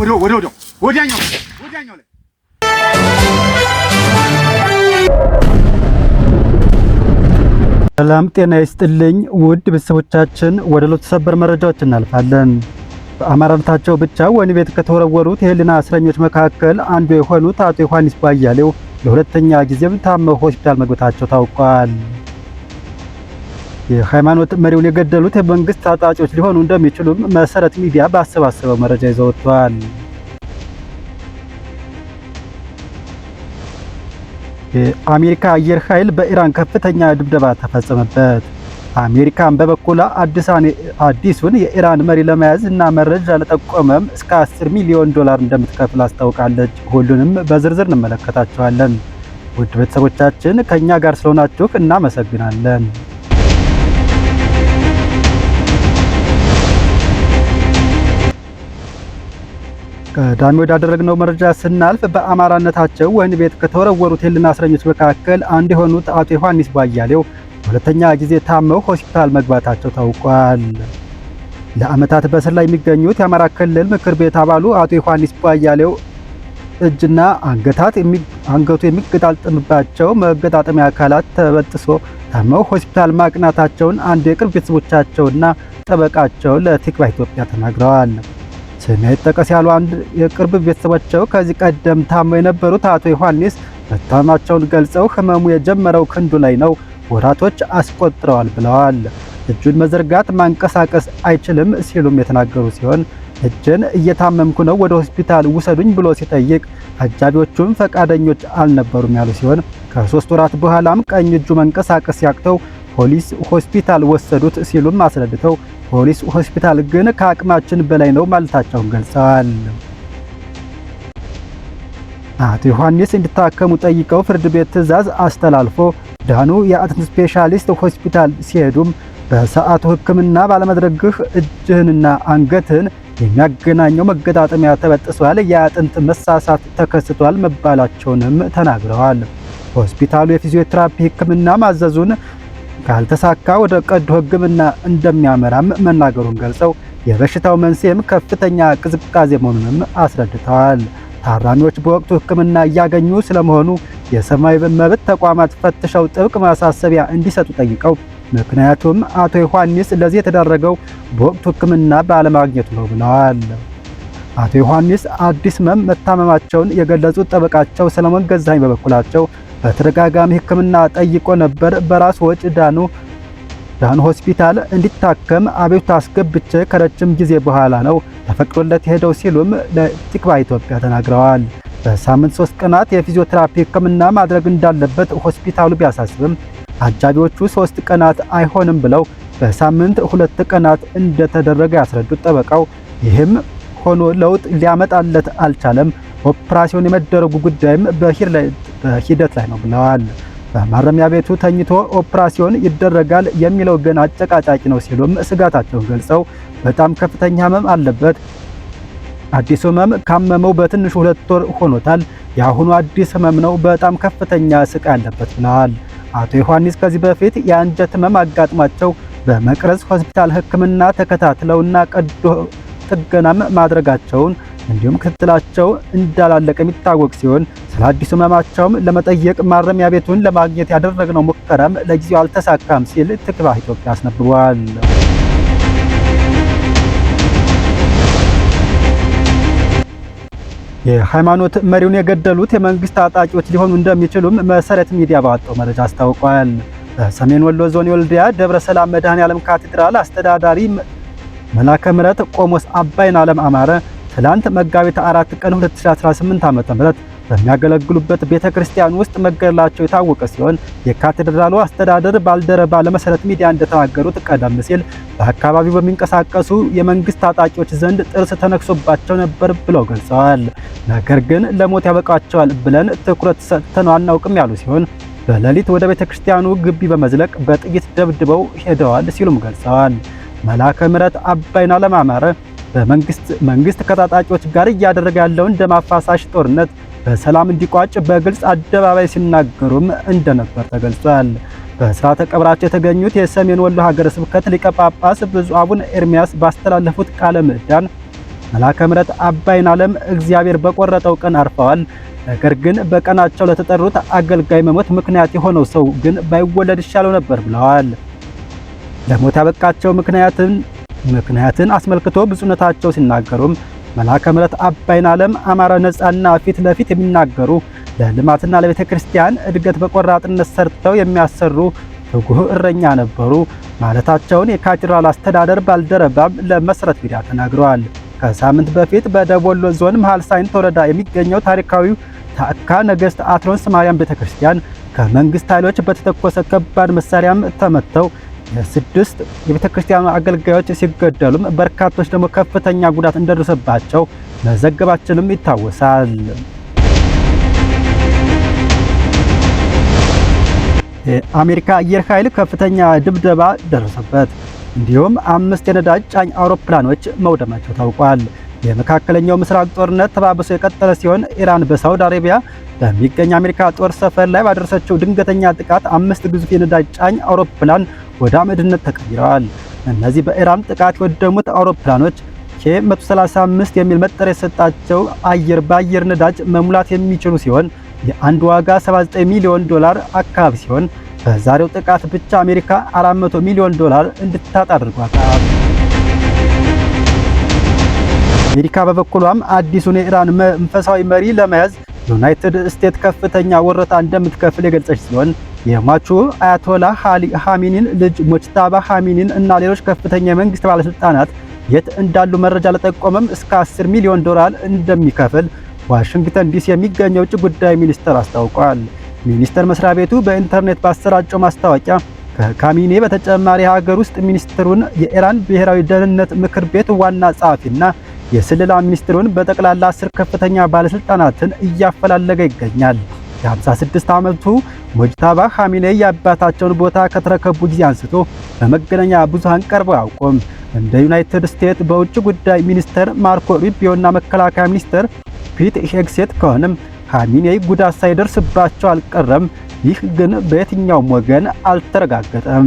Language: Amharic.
ወዲያኛው ላይ ሰላም ጤና ይስጥልኝ ውድ ቤተሰቦቻችን፣ ወደ ሎት ሰበር መረጃዎች እናልፋለን። በአማራነታቸው ብቻ ወህኒ ቤት ከተወረወሩት የህሊና እስረኞች መካከል አንዱ የሆኑት አቶ ዮሐንስ ባያሌው ለሁለተኛ ጊዜም ታመው ሆስፒታል መግባታቸው ታውቋል። የሃይማኖት መሪውን የገደሉት የመንግስት ታጣቂዎች ሊሆኑ እንደሚችሉም መሰረት ሚዲያ ባሰባሰበው መረጃ ይዘው ወጥቷል። የአሜሪካ አየር ኃይል በኢራን ከፍተኛ ድብደባ ተፈጸመበት። አሜሪካን በበኩሏ አዲሱን የኢራን መሪ ለመያዝ እና መረጃ ለጠቆመም እስከ $10 ሚሊዮን እንደምትከፍል አስታውቃለች። ሁሉንም በዝርዝር እንመለከታቸዋለን። ውድ ቤተሰቦቻችን ከኛ ጋር ስለሆናችሁ እናመሰግናለን። ቀዳሚ ወዳደረግነው መረጃ ስናልፍ በአማራነታቸው ወህኒ ቤት ከተወረወሩት የህሊና እስረኞች መካከል አንዱ የሆኑት አቶ ዮሐንስ ባያሌው ሁለተኛ ጊዜ ታመው ሆስፒታል መግባታቸው ታውቋል። ለዓመታት በእስር ላይ የሚገኙት የአማራ ክልል ምክር ቤት አባሉ አቶ ዮሐንስ ባያሌው እጅና አንገቱ የሚገጣጠምባቸው መገጣጠሚያ አካላት ተበጥሶ ታመው ሆስፒታል ማቅናታቸውን አንድ የቅርብ ቤተሰቦቻቸውና ጠበቃቸው ለቲክቫህ ኢትዮጵያ ተናግረዋል። ስሜ ይጠቀስ ያሉ አንድ የቅርብ ቤተሰቦቻቸው ከዚህ ቀደም ታመው የነበሩት አቶ ዮሐንስ መታመማቸውን ገልጸው ህመሙ የጀመረው ክንዱ ላይ ነው፣ ወራቶች አስቆጥረዋል ብለዋል። እጁን መዘርጋት ማንቀሳቀስ አይችልም ሲሉም የተናገሩ ሲሆን እጄን እየታመምኩ ነው፣ ወደ ሆስፒታል ውሰዱኝ ብሎ ሲጠይቅ አጃቢዎቹም ፈቃደኞች አልነበሩም ያሉ ሲሆን ከ3 ወራት በኋላም ቀኝ እጁ መንቀሳቀስ ያቅተው ፖሊስ ሆስፒታል ወሰዱት ሲሉም አስረድተው ፖሊስ ሆስፒታል ግን ከአቅማችን በላይ ነው ማለታቸውን ገልጸዋል። አቶ ዮሐንስ እንዲታከሙ ጠይቀው ፍርድ ቤት ትዕዛዝ አስተላልፎ ዳኑ የአጥንት ስፔሻሊስት ሆስፒታል ሲሄዱም በሰዓቱ ሕክምና ባለመድረግህ እጅህንና አንገትህን የሚያገናኘው መገጣጠሚያ ተበጥሷል፣ የአጥንት መሳሳት ተከስቷል መባላቸውንም ተናግረዋል። ሆስፒታሉ የፊዚዮቴራፒ ሕክምና ማዘዙን ካልተሳካ ወደ ቀዶ ሕክምና እንደሚያመራም መናገሩን ገልጸው የበሽታው መንስኤም ከፍተኛ ቅዝቃዜ መሆኑንም አስረድተዋል። ታራሚዎች በወቅቱ ሕክምና እያገኙ ስለመሆኑ የሰብአዊ መብት ተቋማት ፈትሸው ጥብቅ ማሳሰቢያ እንዲሰጡ ጠይቀው ምክንያቱም አቶ ዮሐንስ ለዚህ የተደረገው በወቅቱ ሕክምና ባለማግኘቱ ነው ብለዋል። አቶ ዮሐንስ አዲስ ህመም መታመማቸውን የገለጹት ጠበቃቸው ሰለሞን ገዛኸኝ በበኩላቸው በተደጋጋሚ ሕክምና ጠይቆ ነበር፣ በራስ ወጪ ዳኑ ሆስፒታል እንዲታከም አቤቱታ አስገብቼ ከረጅም ጊዜ በኋላ ነው ተፈቅዶለት ሄደው ሲሉም ለቲክቫህ ኢትዮጵያ ተናግረዋል። በሳምንት 3 ቀናት የፊዚዮቴራፒ ሕክምና ማድረግ እንዳለበት ሆስፒታሉ ቢያሳስብም አጃቢዎቹ 3 ቀናት አይሆንም ብለው በሳምንት 2 ቀናት እንደተደረገ ያስረዱት ጠበቃው ይህም ሆኖ ለውጥ ሊያመጣለት አልቻለም፣ ኦፕራሲዮን የመደረጉ ጉዳይም በሂደት ላይ ነው ብለዋል። በማረሚያ ቤቱ ተኝቶ ኦፕራሲዮን ይደረጋል የሚለው ግን አጨቃጫቂ ነው ሲሉም ስጋታቸውን ገልጸው በጣም ከፍተኛ ህመም አለበት፣ አዲስ ህመም ካመመው በትንሹ 2 ወር ሆኖታል፣ የአሁኑ አዲስ ህመም ነው፣ በጣም ከፍተኛ ስቃይ አለበት ብለዋል። አቶ ዮሐንስ ከዚህ በፊት የአንጀት ህመም አጋጥሟቸው በመቅረዝ ሆስፒታል ሕክምና ተከታትለውና ቀዶ ጥገናም ማድረጋቸውን እንዲሁም ክትትላቸው እንዳላለቀ የሚታወቅ ሲሆን ስለ አዲሱ ህመማቸውም ለመጠየቅ ማረሚያ ቤቱን ለማግኘት ያደረግነው ሙከራም ለጊዜው አልተሳካም ሲል ቲክቫህ ኢትዮጵያ አስነብቧል። የሃይማኖት መሪውን የገደሉት የመንግስት ታጣቂዎች ሊሆኑ እንደሚችሉም መሰረት ሚዲያ ባወጣው መረጃ አስታውቋል። በሰሜን ወሎ ዞን የወልዲያ ደብረ ሰላም መድኃኔዓለም ካቴድራል አስተዳዳሪ መላከ ምሕረት ቆሞስ አባይነዓለም አማረ ትላንት መጋቢት 4 ቀን 2018 ዓ.ም በሚያገለግሉበት ቤተክርስቲያን ውስጥ መገደላቸው የታወቀ ሲሆን የካቴድራሉ አስተዳደር ባልደረባ ለመሰረት ሚዲያ እንደተናገሩት ቀደም ሲል በአካባቢው በሚንቀሳቀሱ የመንግስት ታጣቂዎች ዘንድ ጥርስ ተነክሶባቸው ነበር ብለው ገልጸዋል። ነገር ግን ለሞት ያበቃቸዋል ብለን ትኩረት ሰጥተን አናውቅም ያሉ ሲሆን በሌሊት ወደ ቤተክርስቲያኑ ግቢ በመዝለቅ በጥይት ደብድበው ሄደዋል ሲሉም ገልጸዋል። መላከ ምሕረት አባይነዓለም አማረ መንግስት ከታጣቂዎች ጋር እያደረገ ያለውን ደም አፋሳሽ ጦርነት በሰላም እንዲቋጭ በግልጽ አደባባይ ሲናገሩም እንደነበር ተገልጿል። በሥርዓተ ቀብራቸው የተገኙት የሰሜን ወሎ ሀገረ ስብከት ሊቀ ጳጳስ ብፁዕ አቡነ ኤርሚያስ ባስተላለፉት ቃለ ምዕዳን መልአከ ምሕረት አባይነዓለም እግዚአብሔር በቆረጠው ቀን አርፈዋል። ነገር ግን በቀናቸው ለተጠሩት አገልጋይ መሞት ምክንያት የሆነው ሰው ግን ባይወለድ ይሻለው ነበር ብለዋል። ለሞት ያበቃቸው ምክንያትን አስመልክቶ ብፁዕነታቸው ሲናገሩም መልአከ ምሕረት አባይነዓለም አማራ ነጻና ፊት ለፊት የሚናገሩ ለልማትና ለቤተ ክርስቲያን እድገት በቆራጥነት ሰርተው የሚያሰሩ ትጉህ እረኛ ነበሩ ማለታቸውን የካቴድራል አስተዳደር ባልደረባም ለመሰረት ሚዲያ ተናግረዋል። ከሳምንት በፊት በደቡብ ወሎ ዞን መሃል ሳይንት ወረዳ የሚገኘው ታሪካዊው ታዕካ ነገሥት አትሮንስ ማርያም ቤተክርስቲያን ከመንግስት ኃይሎች በተተኮሰ ከባድ መሳሪያም ተመተው የስድስት የቤተክርስቲያኑ አገልጋዮች ሲገደሉም በርካቶች ደግሞ ከፍተኛ ጉዳት እንደደረሰባቸው መዘገባችንም ይታወሳል። የአሜሪካ አየር ኃይል ከፍተኛ ድብደባ ደረሰበት። እንዲሁም 5 የነዳጅ ጫኝ አውሮፕላኖች መውደማቸው ታውቋል። የመካከለኛው ምስራቅ ጦርነት ተባብሶ የቀጠለ ሲሆን ኢራን በሳውዲ አረቢያ በሚገኝ አሜሪካ ጦር ሰፈር ላይ ባደረሰችው ድንገተኛ ጥቃት 5 ግዙፍ የነዳጅ ጫኝ አውሮፕላን ወደ አመድነት ተቀይረዋል። እነዚህ በኢራን ጥቃት የወደሙት አውሮፕላኖች K135 የሚል መጠሪያ የሰጣቸው አየር በአየር ነዳጅ መሙላት የሚችሉ ሲሆን የአንድ ዋጋ $79 ሚሊዮን አካባቢ ሲሆን በዛሬው ጥቃት ብቻ አሜሪካ $400 ሚሊዮን እንድታጣ አድርጓታል። አሜሪካ በበኩሏም አዲሱን የኢራን መንፈሳዊ መሪ ለመያዝ ዩናይትድ ስቴትስ ከፍተኛ ወረታ እንደምትከፍል የገለጸች ሲሆን የሟቹ አያቶላህ አሊ ኻሜኒን ልጅ ሙጅታባ ኻሜኒን እና ሌሎች ከፍተኛ የመንግስት ባለስልጣናት የት እንዳሉ መረጃ ለጠቆመም እስከ $10 ሚሊዮን እንደሚከፍል ዋሽንግተን ዲሲ የሚገኘው ውጭ ጉዳይ ሚኒስቴር አስታውቋል። ሚኒስቴር መስሪያ ቤቱ በኢንተርኔት ባሰራጨው ማስታወቂያ ከኻሜኒ በተጨማሪ ሀገር ውስጥ ሚኒስትሩን፣ የኢራን ብሔራዊ ደህንነት ምክር ቤት ዋና ጸሐፊና የስለላ ሚኒስትሩን በጠቅላላ 10 ከፍተኛ ባለስልጣናትን እያፈላለገ ይገኛል። የ56 ዓመቱ ሙጅታባ ኻሜኒ የአባታቸውን ቦታ ከተረከቡ ጊዜ አንስቶ በመገናኛ ብዙሃን ቀርበው አያውቁም። እንደ ዩናይትድ ስቴትስ በውጭ ጉዳይ ሚኒስትር ማርኮ ሩቢዮና መከላከያ ሚኒስትር ፒት ሄግሴት ከሆነም ኻሜኒ ጉዳት ሳይደርስባቸው አልቀረም። ይህ ግን በየትኛውም ወገን አልተረጋገጠም።